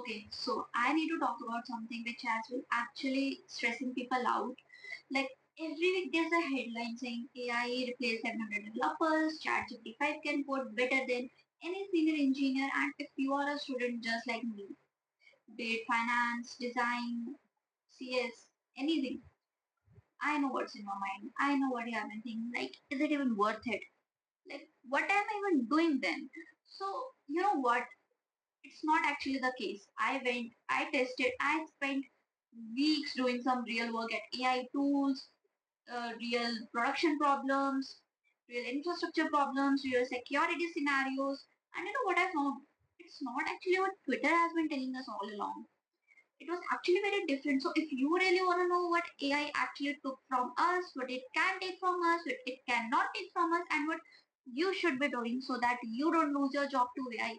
Okay, so I need to talk about something which has been actually stressing people out. Like every week there's a headline saying AI replaced 700 developers, ChatGPT 5 can code better than any senior engineer, and if you are a student just like me, be it finance, design, CS, anything, I know what's in my mind. I know what you have been thinking. Like, is it even worth it? Like, what am I even doing then? So, you know what? It's not actually the case. I tested, I spent weeks doing some real work at AI tools, real production problems, real infrastructure problems, real security scenarios. And you know what I found? It's not actually what Twitter has been telling us all along. It was actually very different. So if you really want to know what AI actually took from us, what it can take from us, what it cannot take from us, and what you should be doing so that you don't lose your job to AI,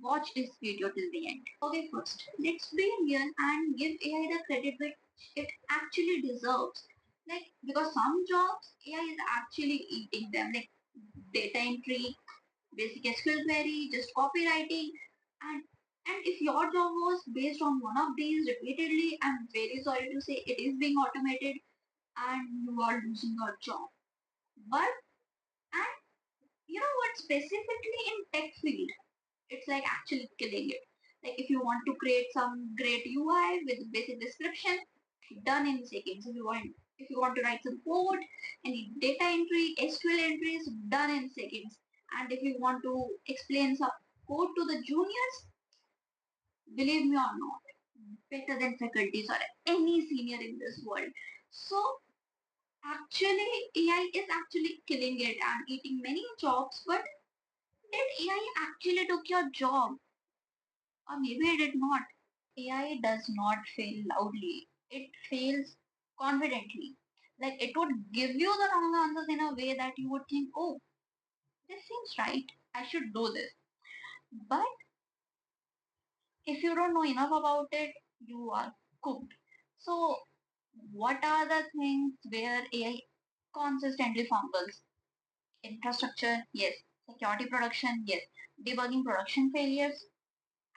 watch this video till the end. Okay, first, let's be real and give AI the credit which it actually deserves. Like, because some jobs, AI is actually eating them, like data entry, basic SQL query, just copywriting, and and if your job was based on one of these repeatedly, I'm very sorry to say it is being automated and you are losing your job. But and you know what, specifically in tech field, it's like actually killing it. Like if you want to create some great UI with basic description, done in seconds. If you want to write some code, any data entry, SQL entries, done in seconds. And if you want to explain some code to the juniors, believe me or not, better than faculties or any senior in this world. So actually AI is actually killing it and eating many jobs, but did AI actually took your job? Or maybe it did not. AI does not fail loudly. It fails confidently. Like it would give you the wrong answers in a way that you would think, oh, this seems right. I should do this. But if you don't know enough about it, you are cooked. So, what are the things where AI consistently fumbles? Infrastructure, yes. Security production, yes. Debugging production failures,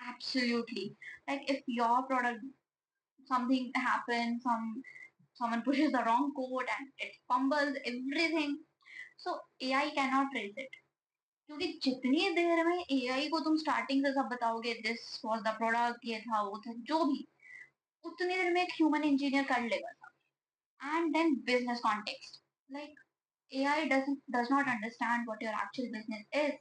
absolutely. Like if your product something happens, someone pushes the wrong code and it fumbles everything. So AI cannot trace it. क्योंकि जितनी देर में AI को तुम starting से सब बताओगे this was the product ये था वो था जो भी उतनी देर में एक ह्यूमन इंजीनियर कर लेगा सब and then business context like AI does not understand what your actual business is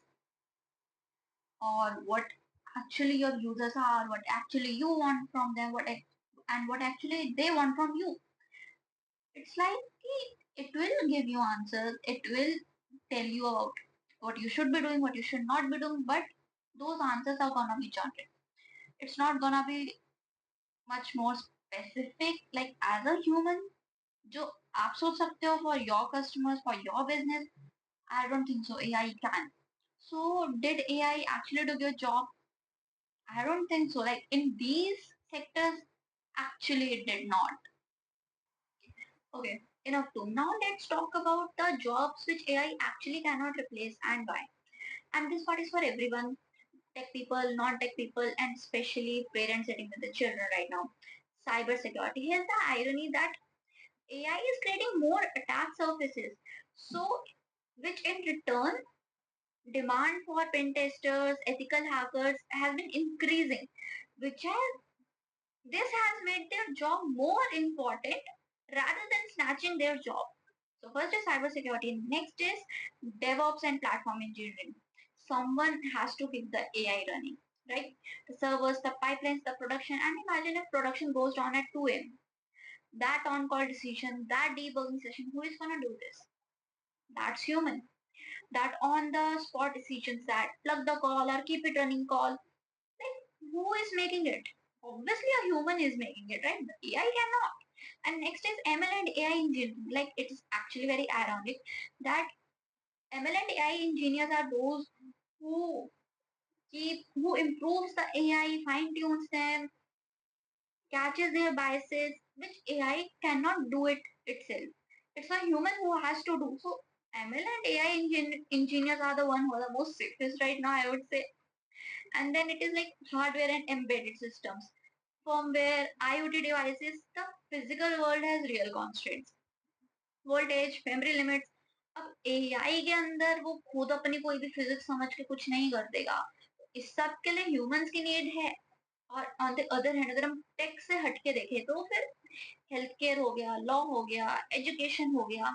or what actually your users are, what actually you want from them, and what actually they want from you. It's like it will give you answers. It will tell you about what you should be doing, what you should not be doing, but those answers are gonna be generic. It's not gonna be much more specific. Like as a human, जो आप सोच सकते हो for your customers, for your business, I don't think so. AI can. So did AI actually do your job? I don't think so. Like in these sectors, actually it did not. Okay, enough to. Now let's talk about the jobs which AI actually cannot replace and why. And this part is for everyone, tech people, non-tech people, and especially parents sitting with the children right now. Cyber security. Here's the irony that AI is creating more attack surfaces. So, which in return, demand for pen testers, ethical hackers has been increasing, which has this has made their job more important rather than snatching their job. So first is cybersecurity, next is DevOps and platform engineering. Someone has to keep the AI running, right? The servers, the pipelines, the production, and imagine if production goes down at 2 a.m. That on-call decision, that debugging session, who is gonna do this? That's human. That on-the-spot decisions, that plug the call or keep it running call, like, who is making it? Obviously, a human is making it, right? The AI cannot. And next is ML and AI engineering. Like, it is actually very ironic that ML and AI engineers are those who who improves the AI, fine tunes them, catches their biases, which AI cannot do it itself. It's a human who has to do. So, ML and AI engineers are the one who are the most safest right now, I would say. And then it is like hardware and embedded systems. Firmware, IoT devices, the physical world has real constraints. Voltage, memory limits. अब AI के अंदर वो खुद अपनी कोई भी physics समझ के कुछ नहीं कर देगा. इस सब के लिए ह्यूमंस की नीड है. और ऑन द अदर हैंड अगर हम टेक से हटके देखें तो फिर हेल्थ केयर हो गया, लॉ हो गया, एजुकेशन हो गया,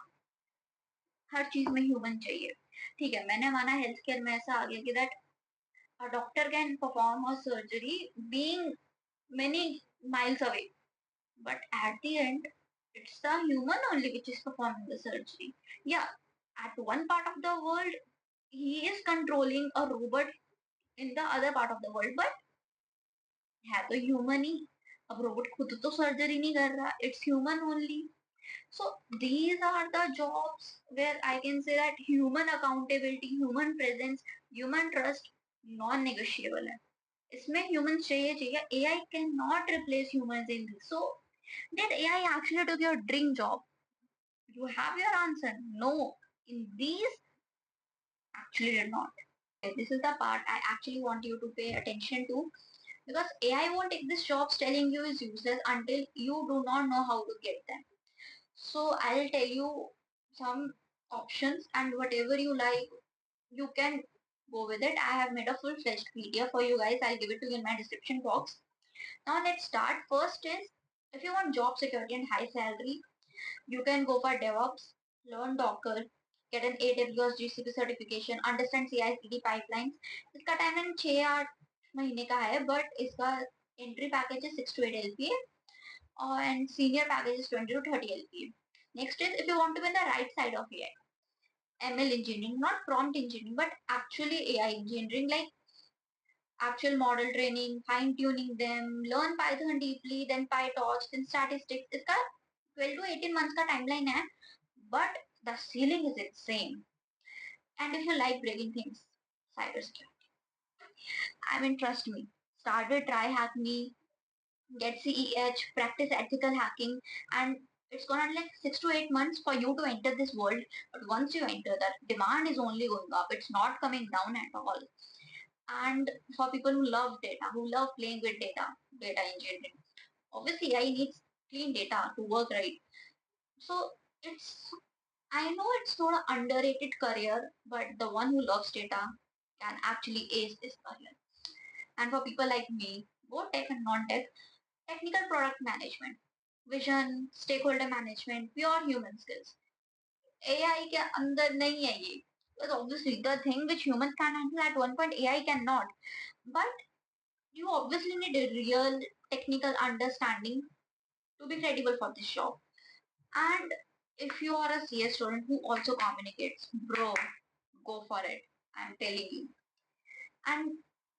हर चीज में ह्यूमन चाहिए. ठीक है, मैंने माना हेल्थ केयर में ऐसा आ गया कि that a doctor can perform a surgery being many miles away, but at the end it's the human only which is performing the surgery. Yeah, at one part of the world he is controlling a robot in the other part of the world, but है तो human ही. अब robot खुद तो surgery नहीं कर रहा, it's human only. So these are the jobs where I can say that human accountability, human presence, human trust non-negotiable है. इसमें humans चाहिए चाहिए. AI cannot replace humans in this. So did AI actually took your dream job? You have your answer. No. In these, actually did not. Okay, this is the part I actually want you to pay attention to, because AI won't take these jobs telling you is useless until you do not know how to get them. So I'll tell you some options, and whatever you like, you can go with it. I have made a full-fledged PDF for you guys. I'll give it to you in my description box. Now let's start. First is, if you want job security and high salary, you can go for DevOps, learn Docker, get an AWS GCP certification, understand CI/CD pipelines. इसका timeline 6-8 महीने का है, but इसका entry package is 6 to 8 LPA and senior package is 20 to 30 LPA. Next is, if you want to be in the right side of AI, ML engineering, not prompt engineering, but actually AI engineering, like actual model training, fine tuning them, learn Python deeply, then PyTorch, then statistics. इसका 12 to 18 months का timeline है, but the ceiling is insane. And if you like breaking things, cybersecurity. I mean, trust me. Start with Try Hack Me, get CEH, practice ethical hacking, and it's gonna like 6 to 8 months for you to enter this world. But once you enter, the demand is only going up. It's not coming down at all. And for people who love data, who love playing with data, data engineering, obviously AI needs clean data to work right. So it's, I know it's not an underrated career, but the one who loves data can actually ace this career. And for people like me, both tech and non-tech, technical product management, vision, stakeholder management, pure human skills. AI के अंदर नहीं है ये. Because obviously the thing which humans can handle at one point AI cannot. But you obviously need a real technical understanding to be credible for this job. And if you are a CS student who also communicates, bro, go for it. I'm telling you. And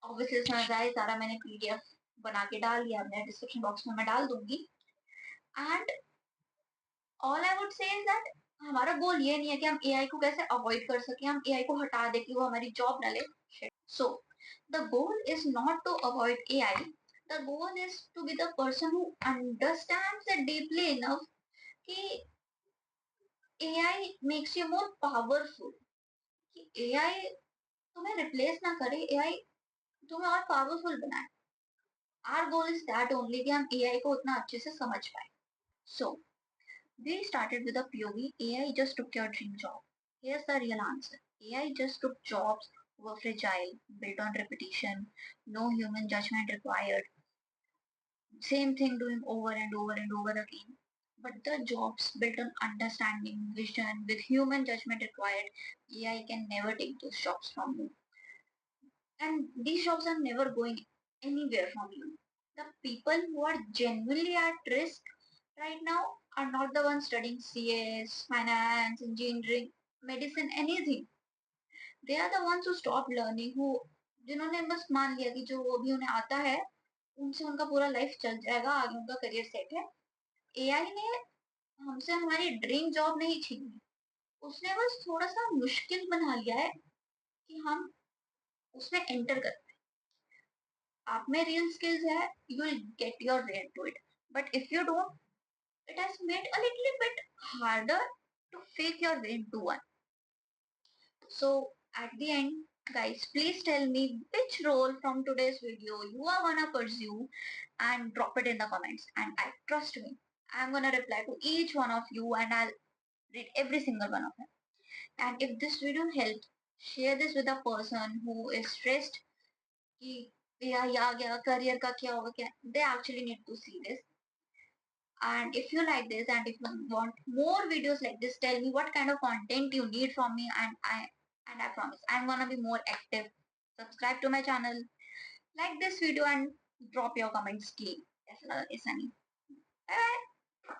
obviously इसमें guys सारा मैंने PDF बना के डाल दिया, मैं description box में मैं डाल दूंगी. And all I would say is that हमारा गोल ये नहीं है कि हम एआई को कैसे अवॉइड कर सके, हम एआई को हटा दे कि वो हमारी जॉब ना ले. So the goal is not to avoid AI. The goal is to be the person who understands it deeply enough कि AI makes you more powerful. कि एआई तुम्हें रिप्लेस ना करे, एआई तुम्हें और पावरफुल बनाए. Our goal is that only कि हम एआई को उतना अच्छे से समझ पाए. सो we started with a POV. AI just took your dream job. Here's the real answer. AI just took jobs who were fragile, built on repetition, no human judgment required, same thing doing over and over and over again. But the jobs built on understanding, vision, with human judgment required, AI can never take those jobs from you. And these jobs are never going anywhere from you. The people who are genuinely at risk right now are not the ones studying CS, finance, engineering, medicine, anything. They are the ones who stop learning, who जिन्होंने बस मान लिया कि जो वो भी उन्हें आता है उनसे उनका पूरा लाइफ चल जाएगा, आगे उनका करियर सेट है. एआई ने हमसे हमारी ड्रीम जॉब नहीं छीनी, उसने बस थोड़ा सा मुश्किल बना लिया है कि हम उसमें एंटर कर. आप में रियल स्किल्स है, you will get your way to it. But if you don't, it has made a little bit harder to fake your way into one. So at the end, Guys, please tell me which role from today's video you are gonna pursue and drop it in the comments. And I trust me, I'm gonna reply to each one of you and I'll read every single one of them. And if this video helped, share this with a person who is stressed कि यार ये आ गया career का क्या होगा क्या. They actually need to see this. And if you like this and if you want more videos like this, tell me what kind of content you need from me, and I promise I'm gonna be more active. Subscribe to my channel, like this video, and drop your comments. Ki, kaisa laga, kaisa nahi. Bye bye.